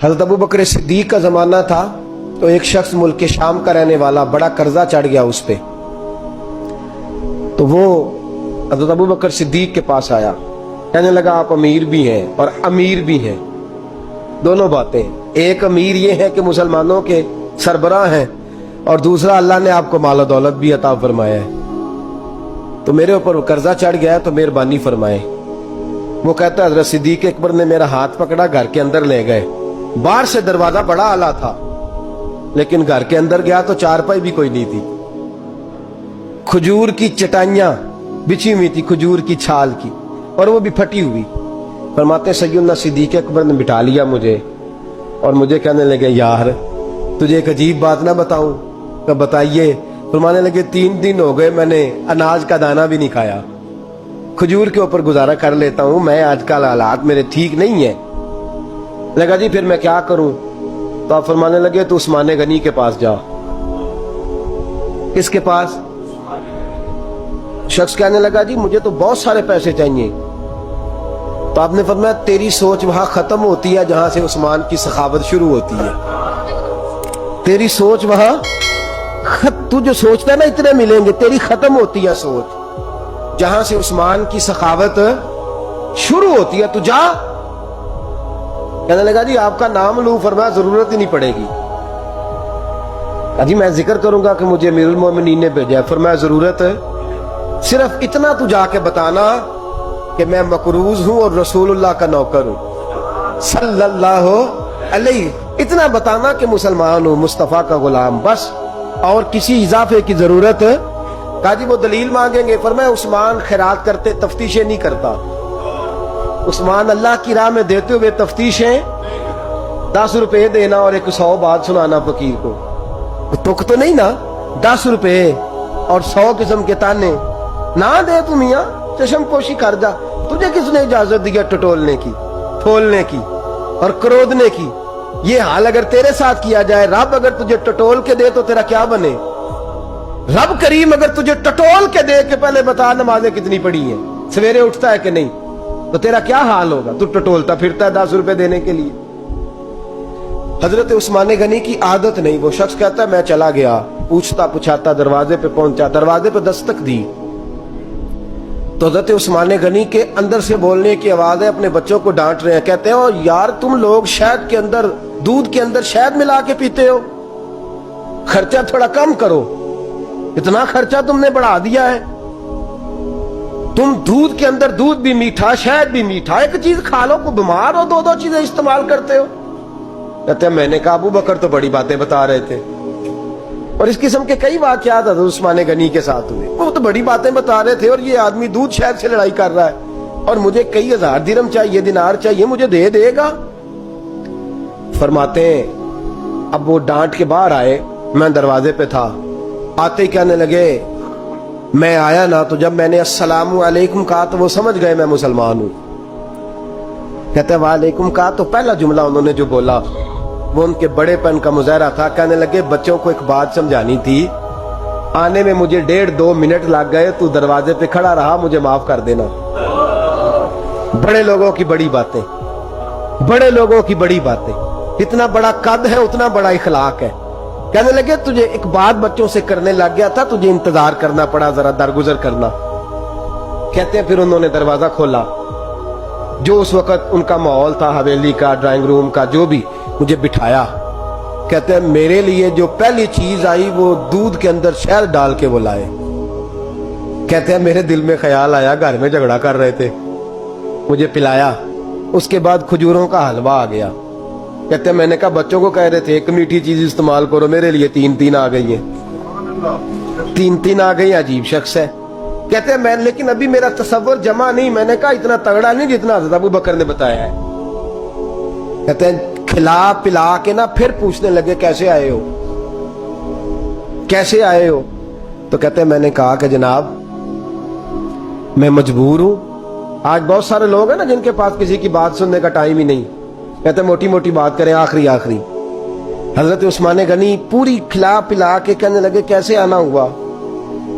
हज़रत अबू बकर सिद्दीक का ज़माना था तो एक शख्स मुल्क के शाम का रहने वाला, बड़ा कर्जा चढ़ गया उस पे, तो वो हज़रत अबू बकर सिद्दीक के पास आया, कहने लगा आप अमीर भी हैं और अमीर भी हैं, दोनों बातें। एक अमीर ये है कि मुसलमानों के सरबराह हैं, और दूसरा अल्लाह ने आपको माल और दौलत भी अता फरमाया है, तो मेरे ऊपर कर्जा चढ़ गया है तो मेहरबानी फरमाए। वो कहता है हज़रत सिद्दीक अकबर ने मेरा हाथ पकड़ा, घर के अंदर ले गए। बाहर से दरवाजा बड़ा आला था, लेकिन घर के अंदर गया तो चारपाई भी कोई नहीं थी, खजूर की चटाइयां बिछी हुई थी, खजूर की छाल की, और वो भी फटी हुई। फरमाते सैयदना सिद्दीक अकबर ने बिठा लिया मुझे, और मुझे कहने लगे यार तुझे एक अजीब बात ना बताऊं? तो बताइए। फरमाने लगे 3 दिन हो गए मैंने अनाज का दाना भी नहीं खाया, खजूर के ऊपर गुजारा कर लेता हूं मैं, आजकल हालात मेरे ठीक नहीं है। लगा जी फिर मैं क्या करूं? तो आप फरमाने लगे तो उस्मान गनी के पास जा। किसके पास? शख्स कहने लगा जी मुझे तो बहुत सारे पैसे चाहिए। तो आपने फरमाया तेरी सोच वहां खत्म होती है जहां से उस्मान की सखावत शुरू होती है। तेरी सोच वहां तू जो सोचता है ना इतने मिलेंगे, तेरी खत्म होती है सोच जहां से उस्मान की सखावत शुरू होती है। तू जा। कहने लगा जी आपका नाम लूं? फरमाया जरूरत ही नहीं पड़ेगी। अजी मैं जिक्र करूंगा कि मुझे अमीरुल मोमिनीन ने भेजा है। फरमाया जरूरत है, सिर्फ इतना तू जाके बताना कि मैं मकरूज हूं और रसूलुल्लाह का नौकर हूं सल्लल्लाहु अलैहि, इतना बताना कि मुसलमान हूं, मुस्तफा का गुलाम, बस, और किसी इजाफे की जरूरत है। कहा जी वो दलील मांगेंगे। फरमाया उस्मान खैरात करते तफ्तीशें नहीं करता, उस्मान अल्लाह की राह में देते हुए तफ्तीशें 10 रुपए देना और 100 बात सुनाना फकीर को, तुक तो नहीं ना, 10 रुपए और 100 किस्म के ताने ना दे तू मियां, चशम पोशी कर जा। तुझे किसने इजाजत दी है टटोलने की, फोलने की और क्रोधने की? ये हाल अगर तेरे साथ किया जाए, रब अगर तुझे टटोल के दे तो तेरा क्या बने? रब करीम अगर तुझे टटोल के दे के पहले बता नमाजें कितनी पड़ी हैं, सवेरे उठता है कि नहीं, तो तेरा क्या हाल होगा? तू टटोलता फिरता है 10 रुपए देने के लिए। हजरत उस्मान गनी की आदत नहीं। वो शख्स कहता है मैं चला गया, पूछता पुछाता दरवाजे पे पहुंचा, दरवाजे पे दस्तक दी तो हजरत उस्मान गनी के अंदर से बोलने की आवाज है, अपने बच्चों को डांट रहे हैं। कहते हैं और यार तुम लोग शहद के अंदर, दूध के अंदर शहद मिला के पीते हो, खर्चा थोड़ा कम करो, इतना खर्चा तुमने बढ़ा दिया है। तुम दूध के अंदर दूध भी मीठा, शहद भी मीठा, एक चीज खा लो को बीमार हो, 2-2 चीजें इस्तेमाल करते हो। कहते हैं मैंने कहा अबू बकर तो बड़ी बातें बता रहे थे, और इस किस्म के कई वाकयात उस्मान गनी के साथ हुए। वो तो बड़ी बातें बता रहे थे और ये आदमी दूध शहद से लड़ाई कर रहा है, और मुझे कई 1000 दिरहम चाहिए, दिनार चाहिए, मुझे दे देगा? फरमाते हैं अब वो डांट के बाहर आए, मैं दरवाजे पे था, आते ही कहने लगे मैं आया ना तो जब मैंने अस्सलामु अलैकुम कहा तो वो समझ गए मैं मुसलमान हूं। कहते वालेकुम कहा तो पहला जुमला उन्होंने जो बोला वो उनके बड़ेपन का मुजाहरा था। कहने लगे बच्चों को एक बात समझानी थी, आने में मुझे 1.5-2 मिनट लग गए, तू दरवाजे पे खड़ा रहा, मुझे माफ कर देना। बड़े लोगों की बड़ी बातें, बड़े लोगों की बड़ी बातें, इतना बड़ा कद है उतना बड़ा इखलाक है। कहने लगे तुझे एक बात बच्चों से करने लग गया था, तुझे इंतजार करना पड़ा, जरा दरगुजर करना। कहते हैं फिर उन्होंने दरवाजा खोला, जो उस वक्त उनका माहौल था हवेली का, ड्राइंग रूम का, जो भी, मुझे बिठाया। कहते हैं मेरे लिए जो पहली चीज आई वो दूध के अंदर शहद डाल के वो लाए। कहते हैं मेरे दिल में ख्याल आया घर में झगड़ा कर रहे थे, मुझे पिलाया, उसके बाद खजूरों का हलवा आ गया। कहते हैं मैंने कहा बच्चों को कह रहे थे एक मीठी चीज इस्तेमाल करो, मेरे लिए 3-3 आ गई है, 3-3 आ गई। अजीब शख्स है। कहते हैं मैं, लेकिन अभी मेरा तसव्वुर जमा नहीं। मैंने कहा इतना तगड़ा नहीं जितना हज़रत अबू बकर ने बताया है। कहते हैं खिला पिला के ना फिर पूछने लगे कैसे आए हो, कैसे आए हो? तो कहते हैं मैंने कहा कि जनाब मैं मजबूर हूं। आज बहुत सारे लोग हैं ना जिनके पास किसी की बात सुनने का टाइम ही नहीं। कहते मोटी मोटी बात करें, आखिरी आखिरी। हजरत उस्मान गनी पूरी खिला पिला के कहने लगे कैसे आना हुआ?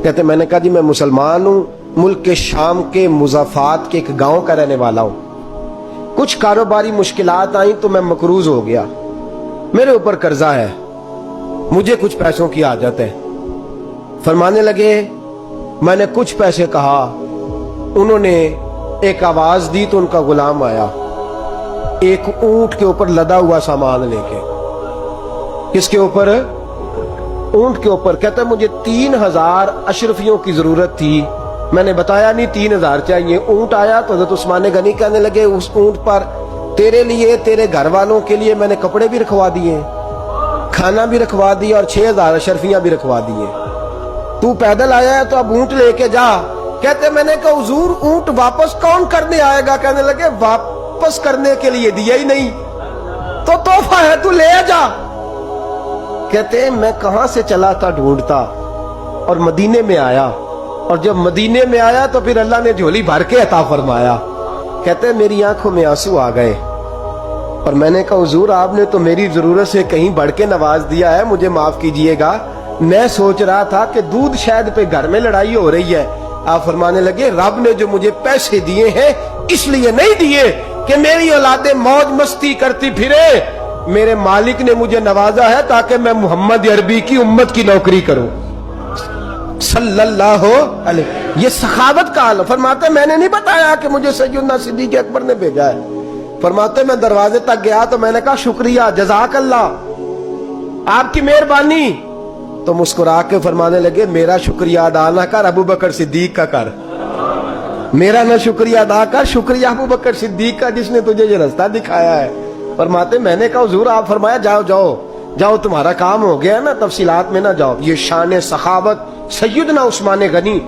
कहते मैंने कहा जी मैं मुसलमान हूं, मुल्क के शाम के मुज़ाफात के एक गांव का रहने वाला हूं। کچھ کاروباری مشکلات آئیں تو میں مقروض ہو گیا، میرے اوپر قرضہ ہے، مجھے کچھ پیسوں کی حاجت ہے۔ فرمانے لگے میں نے کچھ پیسے کہا، انہوں نے ایک آواز دی تو ان کا غلام آیا ایک اونٹ کے اوپر لدا ہوا سامان لے کے۔ کس کے اوپر؟ اونٹ کے اوپر۔ کہتا ہے مجھے 3000 اشرفیوں کی ضرورت تھی، میں نے بتایا نہیں 3000 چاہیے۔ اونٹ آیا تو حضرت عثمان غنی کہنے لگے اس اونٹ پر تیرے لیے، تیرے گھر والوں کے لیے میں نے کپڑے بھی رکھوا دیے، کھانا بھی رکھوا دیا اور 6000 اشرفیاں بھی رکھوا دیے، تو پیدل آیا ہے تو اب اونٹ لے کے جا۔ کہتے میں نے کہا حضور اونٹ واپس کون کرنے آئے گا؟ کہنے لگے واپس کرنے کے لیے دیا ہی نہیں تو تحفہ ہے، تو لے جا۔ کہتے میں کہاں سے چلا تھا ڈھونڈتا اور مدینے میں آیا، اور جب مدینے میں آیا تو پھر اللہ نے جھولی بھر کے عطا فرمایا۔ کہتے میری آنکھوں میں آنسو آ گئے اور میں نے کہا حضور آپ نے تو میری ضرورت سے کہیں بڑھ کے نواز دیا ہے، مجھے معاف کیجئے گا، میں سوچ رہا تھا کہ دودھ شہد پہ گھر میں لڑائی ہو رہی ہے۔ آپ فرمانے لگے رب نے جو مجھے پیسے دیے ہیں اس لیے نہیں دیے کہ میری اولادیں موج مستی کرتی پھرے، میرے مالک نے مجھے نوازا ہے تاکہ میں محمد عربی کی امت کی نوکری کروں صلی اللہ علیہ۔ یہ سخاوت کا حال۔ فرماتے میں نے نہیں بتایا کہ مجھے سیدنا صدیق اکبر نے بھیجا ہے۔ فرماتے میں دروازے تک گیا تو میں نے کہا شکریہ، جزاک اللہ، آپ کی مہربانی۔ تو مسکرا کے فرمانے لگے میرا شکریہ ادا نہ کر، ابو بکر صدیق کا کر، میرا نہ شکریہ ادا کر، شکریہ ابو بکر صدیق کا جس نے تجھے یہ رستہ دکھایا ہے۔ فرماتے میں نے کہا حضور آپ فرمایا جاؤ جاؤ جاؤ تمہارا کام ہو گیا نا، تفصیلات میں نہ جاؤ۔ یہ شان سخاوت سیدنا عثمان غنی